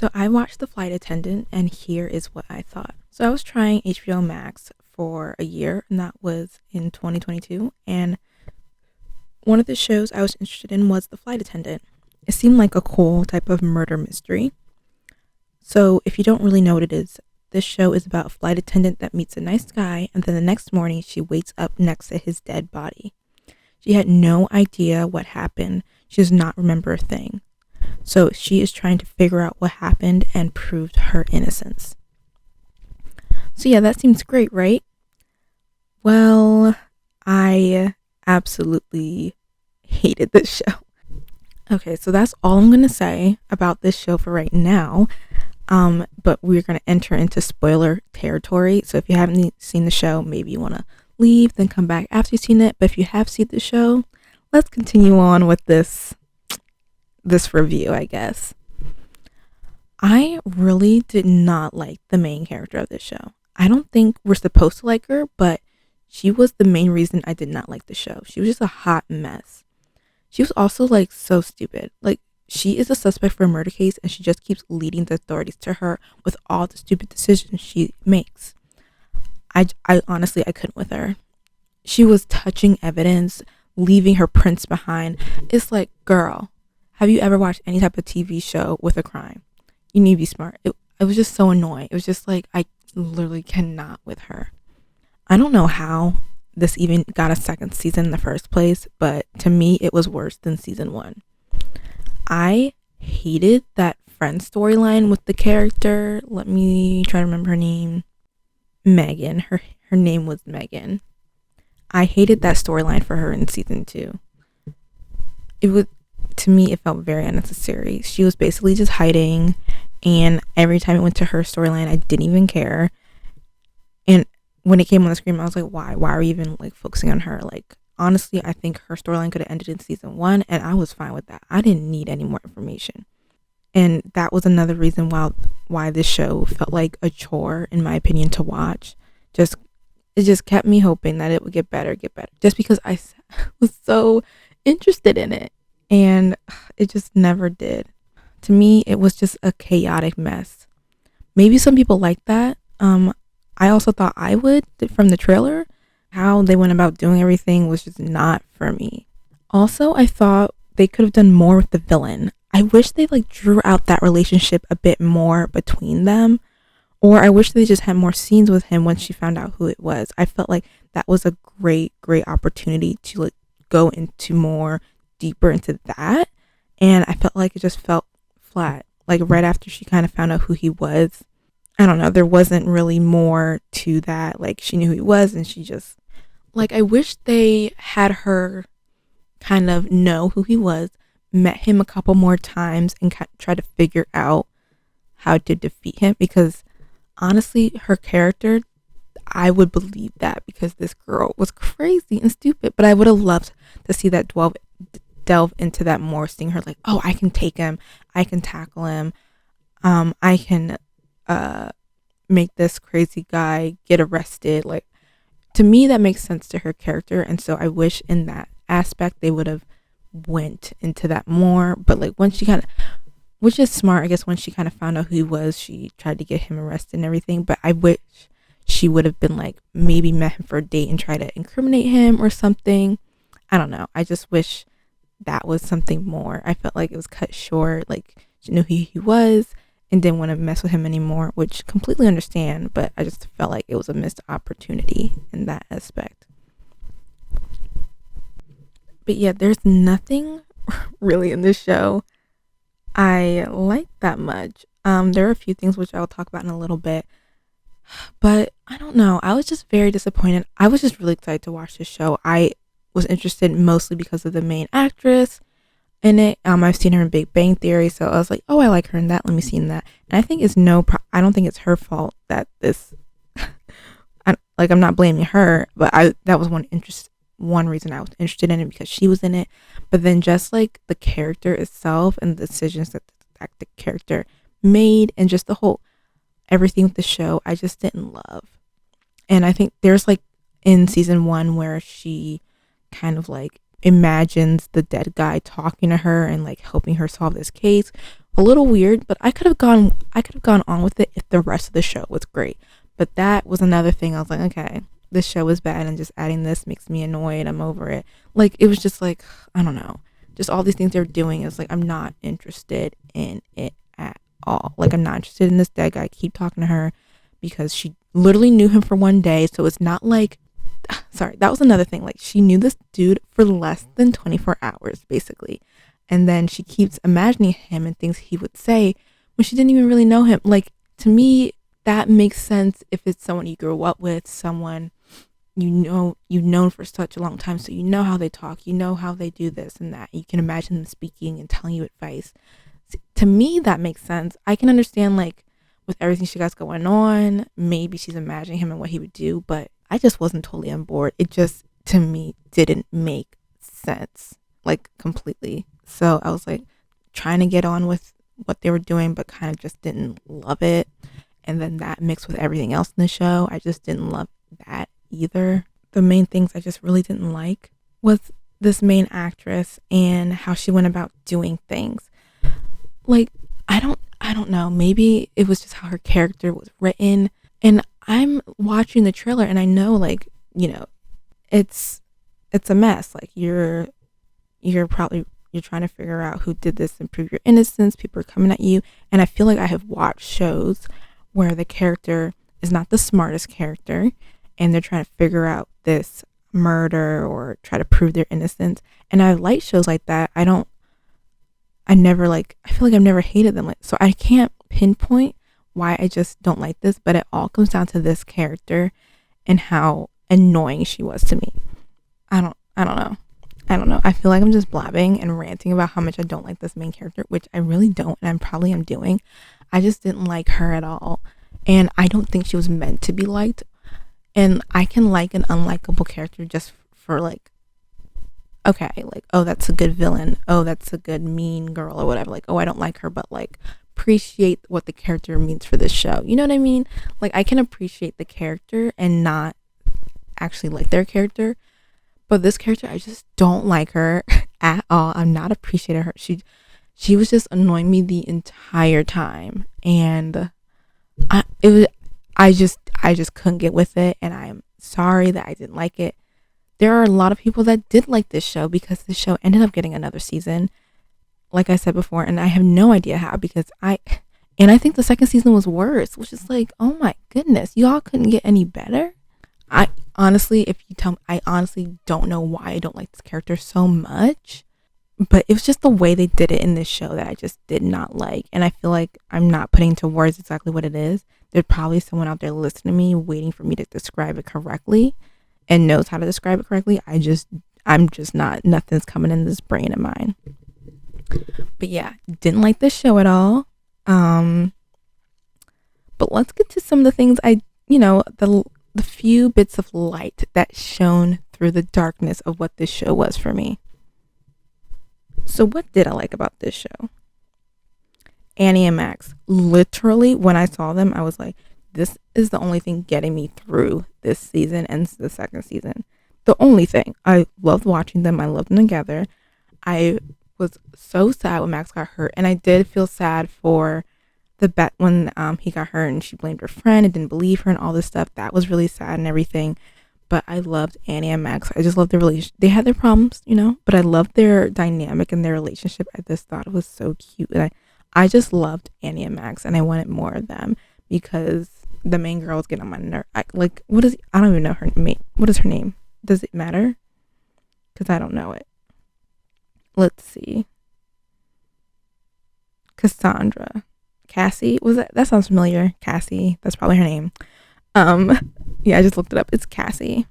So I watched The Flight Attendant, and here is what I thought. So I was trying HBO Max for a year, and that was in 2022. And one of the shows I was interested in was The Flight Attendant. It seemed like a cool type of murder mystery. So if you don't really know what it is, this show is about a flight attendant that meets a nice guy, and then the next morning she wakes up next to his dead body. She had no idea what happened. She does not remember a thing. So she is trying to figure out what happened and prove her innocence. So yeah, that seems great, right? Well, I absolutely hated this show. Okay, so that's all I'm going to say about this show for right now. But we're going to enter into spoiler territory. So if you haven't seen the show, maybe you want to leave, then come back after you've seen it. But if you have seen the show, let's continue on with this review, I guess. I really did not like the main character of this show. I don't think we're supposed to like her, but she was the main reason I did not like the show. She was just a hot mess. She was also like so stupid. Like, she is a suspect for a murder case, and she just keeps leading the authorities to her with all the stupid decisions she makes. I honestly, I couldn't with her. She was touching evidence, leaving her prints behind. It's like, girl, have you ever watched any type of TV show with a crime? You need to be smart. It was just so annoying. It was just like, I literally cannot with her. I don't know how this even got a second season in the first place, but to me, it was worse than season 1. I hated that friend storyline with the character. Let me try to remember her name. Megan. Her name was Megan. I hated that storyline for her in season 2. To me, it felt very unnecessary. She was basically just hiding, and every time it went to her storyline, I didn't even care. And when it came on the screen, I was like, why? Why are we even like focusing on her? Like, honestly, I think her storyline could have ended in season 1, and I was fine with that. I didn't need any more information. And that was another reason why this show felt like a chore, in my opinion, to watch. It just kept me hoping that it would get better. Just because I was so interested in it. And it just never did. To me, it was just a chaotic mess. Maybe some people like that. I also thought I would from the trailer. How they went about doing everything was just not for me. Also, I thought they could have done more with the villain. I wish they like drew out that relationship a bit more between them. Or I wish they just had more scenes with him when she found out who it was. I felt like that was a great opportunity to like go into more deeper into that. And I felt like it just felt flat. Like right after she kind of found out who he was, I don't know, there wasn't really more to that. Like, she knew who he was, and she just, like, I wish they had her kind of know who he was, met him a couple more times, and try to figure out how to defeat him. Because honestly, her character, I would believe that, because this girl was crazy and stupid. But I would have loved to see that delve into that more, seeing her like, oh, I can take him, I can tackle him, I can make this crazy guy get arrested. Like, to me, that makes sense to her character, and so I wish in that aspect they would have went into that more. But like, once she kind of, which is smart, I guess, when she kind of found out who he was, she tried to get him arrested and everything. But I wish she would have been like, maybe met him for a date and try to incriminate him or something. I don't know. I just wish that was something more. I felt like it was cut short. Like, she knew who he was and didn't want to mess with him anymore, which completely understand, but I just felt like it was a missed opportunity in that aspect. But yeah, there's nothing really in this show I like that much. There are a few things which I'll talk about in a little bit, but I don't know. I was just very disappointed. I was just really excited to watch this show. I was interested mostly because of the main actress in it. I've seen her in Big Bang Theory, so I was like, oh, I like her in that. Let me see in that. And I think it's I don't think it's her fault that this. I'm not blaming her, but that was one reason I was interested in it, because she was in it. But then just like the character itself and the decisions that the character made, and just the whole everything with the show, I just didn't love. And I think there's like in season 1 where she kind of like imagines the dead guy talking to her and like helping her solve this case, a little weird, but I could have gone on with it if the rest of the show was great. But that was another thing. I was like, okay, this show is bad, and just adding this makes me annoyed. I'm over it. Like, it was just like, I don't know, just all these things they're doing is like, I'm not interested in it at all. Like, I'm not interested in this dead guy. Keep talking to her because she literally knew him for one day. So it's not like, sorry, that was another thing. Like, she knew this dude for less than 24 hours, basically. And then she keeps imagining him and things he would say when she didn't even really know him. Like, to me, that makes sense if it's someone you grew up with, someone you've known for such a long time, so you know how they talk, you know how they do this and that. You can imagine them speaking and telling you advice. To me, that makes sense. I can understand, like, with everything she got going on, maybe she's imagining him and what he would do, but I just wasn't totally on board. It just, to me, didn't make sense, like, completely. So I was like trying to get on with what they were doing, but kind of just didn't love it. And then that mixed with everything else in the show, I just didn't love that either. The main things I just really didn't like was this main actress and how she went about doing things. Like, I don't know, maybe it was just how her character was written. And I'm watching the trailer and I know, like, you know, it's a mess. Like, you're trying to figure out who did this and prove your innocence. People are coming at you. And I feel like I have watched shows where the character is not the smartest character and they're trying to figure out this murder or try to prove their innocence. And I like shows like that. I feel like I've never hated them. Like, so I can't pinpoint why I just don't like this, but it all comes down to this character and how annoying she was to me. I don't know. I feel like I'm just blabbing and ranting about how much I don't like this main character, which I really don't, and I probably am doing. I just didn't like her at all. And I don't think she was meant to be liked. And I can like an unlikable character just for, like, okay, like, oh, that's a good villain. Oh, that's a good mean girl or whatever. Like, oh, I don't like her, but, like, appreciate what the character means for this show. You know what I mean? Like, I can appreciate the character and not actually like their character. But this character, I just don't like her at all. I'm not appreciating her. She was just annoying me the entire time, and I just couldn't get with it. And I'm sorry that I didn't like it. There are a lot of people that did like this show because the show ended up getting another season, like I said before, and I have no idea how, because I think the second season was worse, which is like, oh my goodness, y'all couldn't get any better. I honestly don't know why I don't like this character so much, but it was just the way they did it in this show that I just did not like. And I feel like I'm not putting into words exactly what it is. There's probably someone out there listening to me waiting for me to describe it correctly and knows how to describe it correctly. I'm just not, nothing's coming in this brain of mine. But yeah, didn't like this show at all. But let's get to some of the things the few bits of light that shone through the darkness of what this show was for me. So what did I like about this show? Annie and Max. Literally, when I saw them, I was like, this is the only thing getting me through this season and the second season. The only thing. I loved watching them. I loved them together. I was so sad when Max got hurt, and I did feel sad for the bet when he got hurt and she blamed her friend and didn't believe her and all this stuff. That was really sad and everything. But I loved Annie and Max. I just loved their relationship. They had their problems, but I loved their dynamic and their relationship. I just thought it was so cute. And I just loved Annie and Max, and I wanted more of them because the main girl was getting on my nerve. I don't even know her name. What is her name? Does it matter? Because I don't know it. Let's see. Cassandra. Cassie, was that sounds familiar? Cassie, that's probably her name. Yeah, I just looked it up. It's Cassie.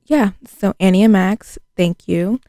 Yeah, so Annie and Max, thank you.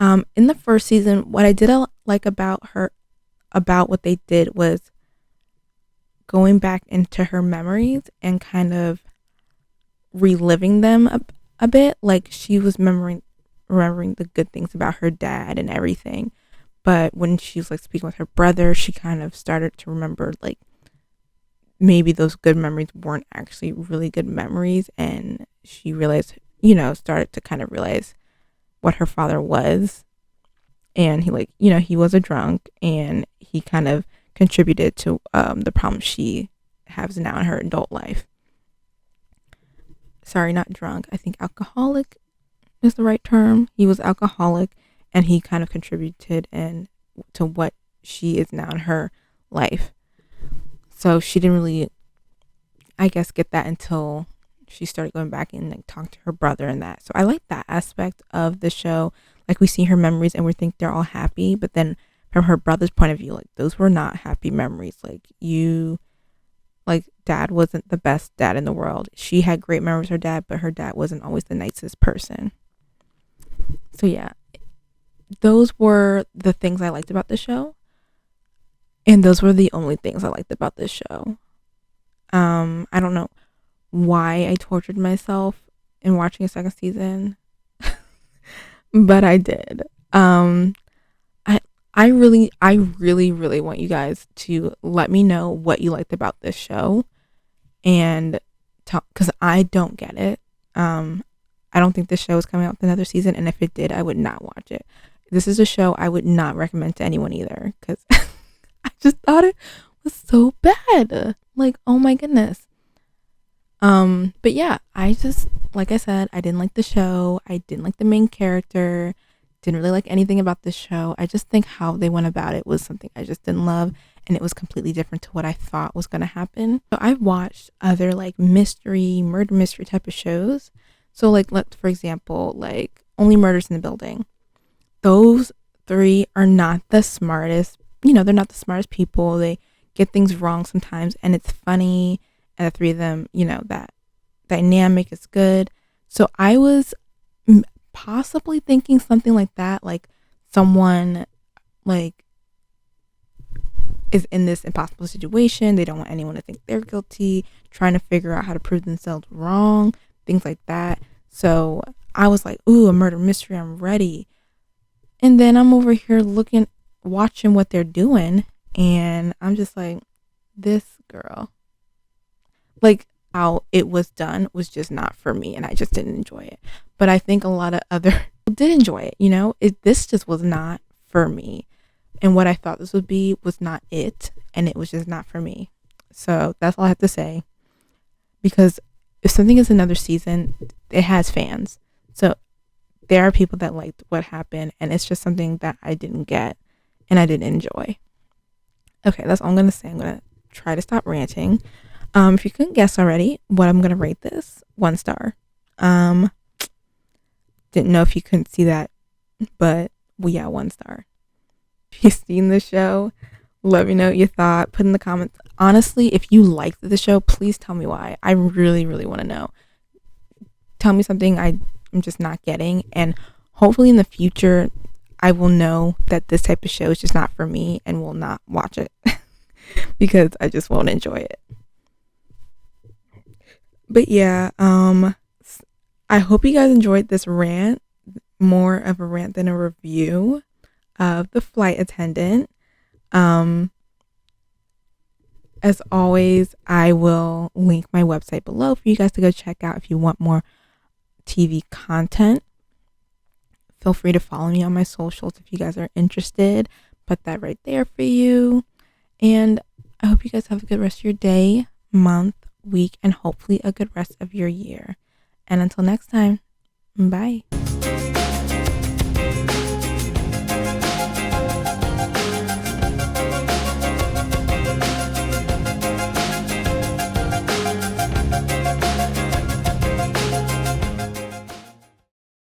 In the first season, what I did like about what they did was going back into her memories and kind of reliving them a bit. Like, she was remembering the good things about her dad and everything. But when she was, like, speaking with her brother, she kind of started to remember, like, maybe those good memories weren't actually really good memories. And she realized, started to kind of realize what her father was. and he, like, you know, he was a drunk, and he kind of contributed to the problems she has now in her adult life. Sorry, not drunk. I think alcoholic is the right term. He was alcoholic, and he kind of contributed and to what she is now in her life. So she didn't really, I guess, get that until she started going back and like talk to her brother and that. So I like that aspect of the show. Like, we see her memories and we think they're all happy, but then from her brother's point of view, like, those were not happy memories. Like, dad wasn't the best dad in the world. She had great memories of her dad, but her dad wasn't always the nicest person. So yeah, those were the things I liked about the show. And those were the only things I liked about this show. I don't know why I tortured myself in watching a second season, but I did. I really want you guys to let me know what you liked about this show, and because I don't get it. I don't think this show is coming out with another season, and if it did, I would not watch it. This is a show I would not recommend to anyone either, because I just thought it was so bad. Like, oh my goodness. But yeah, I just, like I said, I didn't like the show. I didn't like the main character. Didn't really like anything about the show. I just think how they went about it was something I just didn't love, and it was completely different to what I thought was going to happen. So I've watched other like murder mystery type of shows. So like, for example, like Only Murders in the Building. Those three are not the smartest, they're not the smartest people. They get things wrong sometimes, and it's funny. And the three of them, that dynamic is good. So I was possibly thinking something like that, like someone like is in this impossible situation. They don't want anyone to think they're guilty, trying to figure out how to prove themselves wrong, things like that. So I was like, ooh, a murder mystery, I'm ready. And then I'm over here watching what they're doing, and I'm just like, this girl, like, how it was done was just not for me, and I just didn't enjoy it. But I think a lot of other people did enjoy it. This just was not for me, and what I thought this would be was not it, and it was just not for me. So that's all I have to say, because if something is another season, it has fans. So there are people that liked what happened, and it's just something that I didn't get and I didn't enjoy. Okay, that's all I'm going to say. I'm going to try to stop ranting. If you couldn't guess already what I'm going to rate this, 1 star. Didn't know if you couldn't see that, but well, yeah, 1 star. If you've seen the show, let me know what you thought. Put in the comments. Honestly, if you liked the show, please tell me why. I really, really want to know. Tell me something I'm just not getting, and hopefully in the future I will know that this type of show is just not for me and will not watch it because I just won't enjoy it. But yeah, I hope you guys enjoyed this rant, more of a rant than a review of The Flight Attendant. As always, I will link my website below for you guys to go check out if you want more TV content. Feel free to follow me on my socials if you guys are interested. Put that right there for you. And I hope you guys have a good rest of your day, month, week, and hopefully a good rest of your year. And until next time, bye.